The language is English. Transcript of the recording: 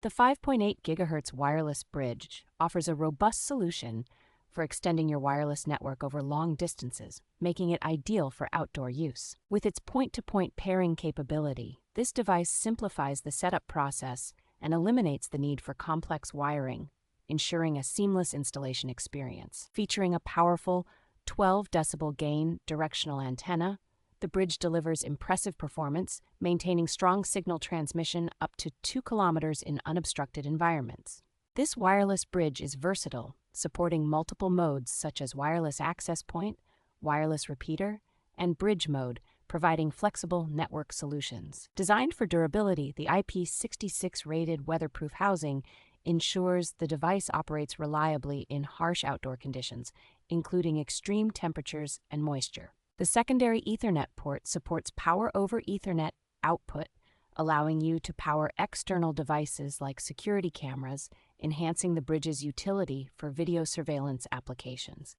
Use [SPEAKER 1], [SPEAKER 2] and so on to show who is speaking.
[SPEAKER 1] The 5.8 GHz wireless bridge offers a robust solution for extending your wireless network over long distances, making it ideal for outdoor use. With its point-to-point pairing capability, this device simplifies the setup process and eliminates the need for complex wiring, ensuring a seamless installation experience. Featuring a powerful 12 decibel gain directional antenna, the bridge delivers impressive performance, maintaining strong signal transmission up to 2 kilometers in unobstructed environments. This wireless bridge is versatile, supporting multiple modes such as wireless access point, wireless repeater, and bridge mode, providing flexible network solutions. Designed for durability, the IP66 rated weatherproof housing ensures the device operates reliably in harsh outdoor conditions, including extreme temperatures and moisture. The secondary Ethernet port supports Power over Ethernet output, allowing you to power external devices like security cameras, enhancing the bridge's utility for video surveillance applications.